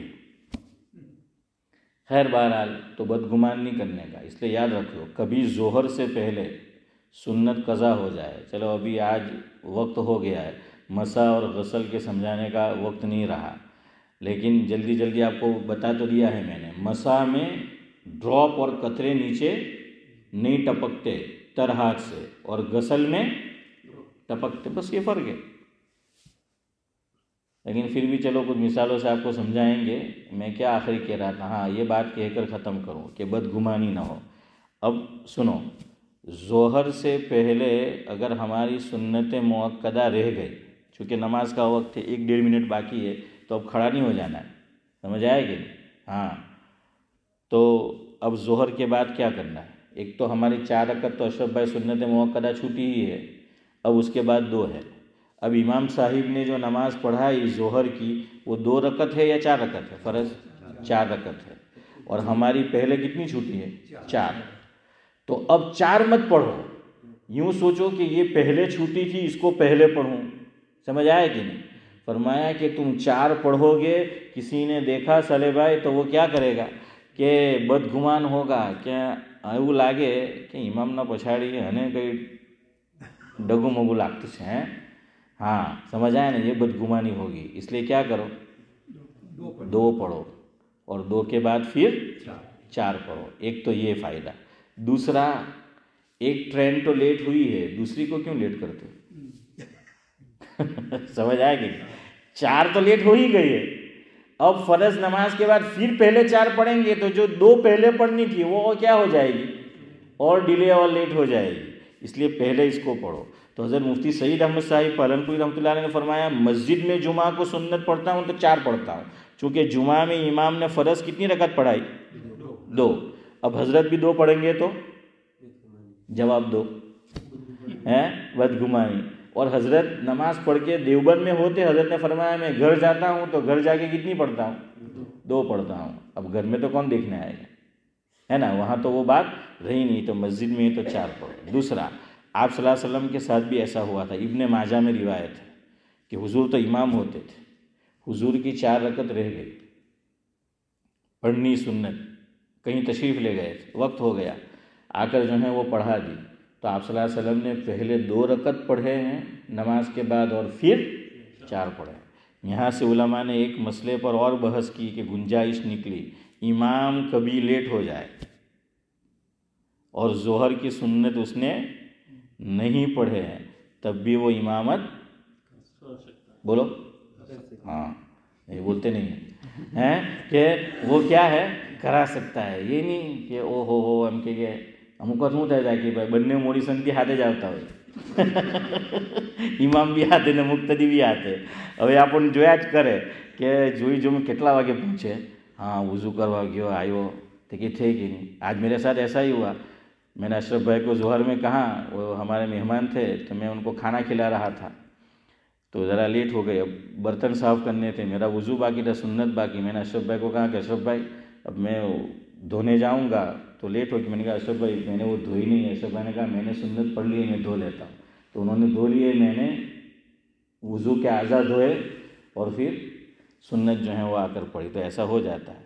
خیر بہرحال تو بدگمان نہیں کرنے کا. اس لیے یاد رکھو کبھی ظہر سے پہلے سنت قضا ہو جائے، چلو ابھی آج وقت ہو گیا ہے، مسح اور غسل کے سمجھانے کا وقت نہیں رہا، لیکن جلدی جلدی آپ کو بتا تو دیا ہے میں نے. مسح میں ڈراپ اور قطرے نیچے نہیں ٹپکتے تر ہاتھ سے، اور غسل میں ٹپکتے، بس یہ فرق ہے. لیکن پھر بھی چلو کچھ مثالوں سے آپ کو سمجھائیں گے. میں کیا آخری کہہ رہا تھا، ہاں یہ بات کہہ کر ختم کروں کہ بدگمانی نہ ہو. اب سنو، ظہر سے پہلے اگر ہماری سنت مؤکدہ رہ گئی، چونکہ نماز کا وقت ہے، 1-1.5 منٹ باقی ہے، تو اب کھڑا نہیں ہو جانا ہے، سمجھ آئے گی؟ ہاں تو اب ظہر کے بعد کیا کرنا ہے؟ ایک تو ہماری 4 رکعت تو اشرف بھائی سنت مؤکدہ چھوٹی ہی ہے، اب اس کے بعد 2 ہے. اب امام صاحب نے جو نماز پڑھائی ظہر کی وہ 2 رکعت ہے یا 4 رکعت ہے؟ فرض 4 رکعت ہے، اور ہماری پہلے کتنی چھوٹی ہے؟ 4. تو اب 4 مت پڑھو، یوں سوچو کہ یہ پہلے چھوٹی تھی، اس کو پہلے پڑھوں، سمجھ آئے کہ نہیں؟ فرمایا کہ تم 4 پڑھو گے، کسی نے دیکھا سلے بھائی تو وہ کیا کرے گا کہ بدگمان ہوگا، کیا એવું લાગે کہ ઇમામના પછાડી અને કંઈ ડગુ મગુ લાગતું છે. ہاں سمجھ آئے نا، یہ بدگمانی ہوگی. اس لیے کیا کرو، 2 پڑھو، اور 2 کے بعد پھر 4 پڑھو. ایک تو یہ فائدہ. دوسرا، ایک ٹرین تو لیٹ ہوئی ہے، دوسری کو کیوں لیٹ کرتے سمجھ آئے گی؟ 4 تو لیٹ ہو ہی گئی ہے، اب فرض نماز کے بعد پھر پہلے 4 پڑھیں گے تو جو 2 پہلے پڑھنی تھی وہ کیا ہو جائے گی، اور ڈیلے اور لیٹ ہو جائے گی. اس لیے پہلے اس کو پڑھو. تو حضرت مفتی سعید احمد صاحب پالنپوری رحمۃ اللہ علیہ نے فرمایا مسجد میں جمعہ کو سنت پڑھتا ہوں تو 4 پڑھتا ہوں، چونکہ جمعہ میں امام نے فرض کتنی رکعت پڑھائی؟ 2. اب حضرت بھی 2 پڑھیں گے تو جواب دو، بدگمانی. اور حضرت نماز پڑھ کے دیوبند میں ہوتے، حضرت نے فرمایا میں گھر جاتا ہوں تو گھر جا کے کتنی پڑھتا ہوں؟ 2 پڑھتا ہوں. اب گھر میں تو کون دیکھنے آئے گا، ہے نا، وہاں تو وہ بات رہی نہیں، تو مسجد میں تو 4 پڑھو. دوسرا، آپ صلی اللہ علیہ وسلم کے ساتھ بھی ایسا ہوا تھا. ابن ماجہ میں روایت ہے کہ حضور تو امام ہوتے تھے، حضور کی 4 رکعت رہ گئی پڑھنی سنت، کہیں تشریف لے گئے تھے، وقت ہو گیا، آ کر جو ہے وہ پڑھا دی. تو آپ صلی اللہ علیہ وسلم نے پہلے 2 رکعت پڑھے ہیں نماز کے بعد، اور پھر 4 پڑھے. یہاں سے علماء نے ایک مسئلے پر اور بحث کی کہ گنجائش نکلی، امام کبھی لیٹ ہو جائے اور ظہر کی سنت اس نے نہیں پڑھے ہیں، تب بھی وہ امامت بولو، ہاں یہ بولتے نہیں ہیں کہ وہ کیا ہے کرا سکتا ہے. یہ نہیں کہ او ہو એમ કે અમુક વાર શું થાય જાય કે ભાઈ બંને મોડી સંગતિ હાથે જ આવતા હોય ઇમામ બી હાથે ને મુક્તદી બી હાથે. હવે આપણને જોયા જ કરે કે જોઈ જો કેટલા વાગે પહોંચે, ہاں وضو کروا گયો آئیو تو کہ تھے کہ نہیں. آج میرے ساتھ ایسا ہی ہوا، میں نے اشرف بھائی کو ظہر میں کہا، وہ ہمارے مہمان تھے تو میں ان کو کھانا کھلا رہا تھا تو ذرا لیٹ ہو گئے. اب برتن صاف کرنے تھے، میرا وضو باقی تھا، سنت باقی. میں نے اشرف بھائی کو کہا کہ اشرف بھائی اب میں دھونے جاؤں گا تو لیٹ ہو گیا. میں نے کہا اشرف بھائی میں نے وہ دھوئی نہیں ہے. اشرف بھائی نے کہا میں نے سنت پڑھ لی ہے, میں دھو لیتا ہوں. تو انہوں نے دھو لیے, میں نے وضو کے اعضاء دھوئے اور پھر سنت جو ہے وہ آ کر پڑھی. تو ایسا ہو جاتا ہے.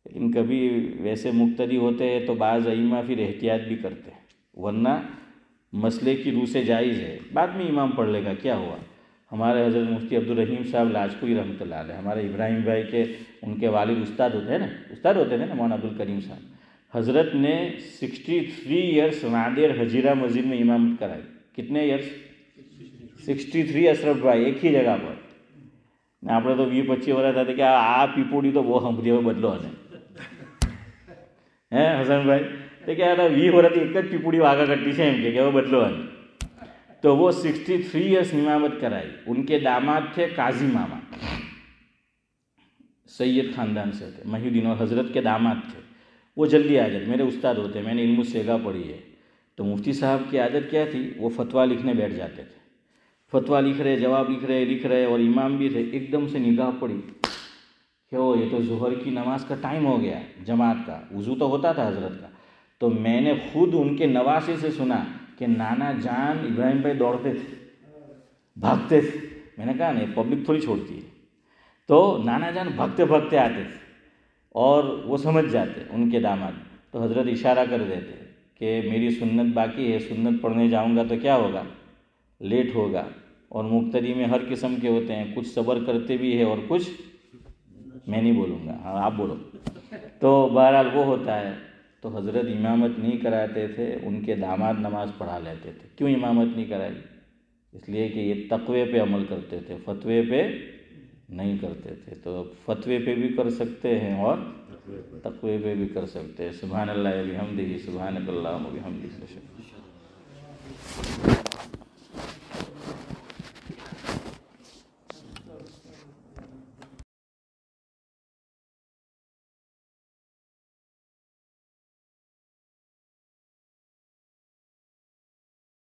لیکن کبھی ویسے مقتدی ہوتے ہیں تو بعض ائمہ پھر احتیاط بھی کرتے ہیں, ورنہ مسئلے کی روح سے جائز ہے, بعد میں امام پڑھ لے گا کیا ہوا. ہمارے حضرت مفتی عبدالرحیم صاحب لاجپوری رحمۃ اللہ علیہ, ہمارے ابراہیم بھائی کے ان کے والد استاد ہوتے ہیں نا, استاد ہوتے تھے نا مولانا عبدالکریم صاحب, حضرت نے 63 ایئرس نادر حجیرہ مسجد میں امامت کرائی. کتنے ایئرس؟ 63. اشرف بھائی ایک ہی جگہ پر. આપણે તો 20-25 વર્ષ હતા કે આ પીપોડી તો બહુ સાંભળી હવે બદલો હશે હે હસનભાઈ, તો કે આ 20 વર્ષથી એક જ પીપોડી વાગા કરતી છે એમ કે હવે બદલો હશે. تو وہ 63 ایئرس امامت کرائی. ان کے داماد تھے قاضی ماما, سید خاندان سے تھے, محی الدین اور حضرت کے داماد تھے. وہ جلدی آ جاتے, میرے استاد ہوتے, میں نے علم السیغہ پڑھی ہے. تو مفتی صاحب کی عادت کیا تھی, وہ فتویٰ لکھنے بیٹھ جاتے تھے. فتویٰ لکھ رہے, جواب لکھ رہے اور امام بھی تھے. ایک دم سے نگاہ پڑی کہ وہ یہ تو ظہر کی نماز کا ٹائم ہو گیا جماعت کا. وضو تو ہوتا تھا حضرت کا. تو میں نے خود ان کے نواسے سے سنا کہ نانا جان ابراہیم بھائی دوڑتے تھے, بھاگتے تھے. میں نے کہا نہیں, پبلک تھوڑی چھوڑتی ہے. تو نانا جان بھاگتے بھاگتے آتے تھے اور وہ سمجھ جاتے ان کے داماد. تو حضرت اشارہ کر دیتے کہ میری سنت باقی ہے, سنت پڑھنے جاؤں گا تو کیا ہوگا, لیٹ ہوگا. اور مقتدی میں ہر قسم کے ہوتے ہیں, کچھ صبر کرتے بھی ہے اور کچھ میں نہیں بولوں گا, ہاں آپ بولو. تو بہرحال وہ ہوتا ہے. تو حضرت امامت نہیں کراتے تھے, ان کے داماد نماز پڑھا لیتے تھے. کیوں امامت نہیں کرائی؟ اس لیے کہ یہ تقوی پہ عمل کرتے تھے, فتوے پہ نہیں کرتے تھے. تو فتوے پہ بھی کر سکتے ہیں اور تقوی پہ بھی کر سکتے ہیں. سبحان اللہ و بحمدہ, سبحانک اللہم و بحمدک.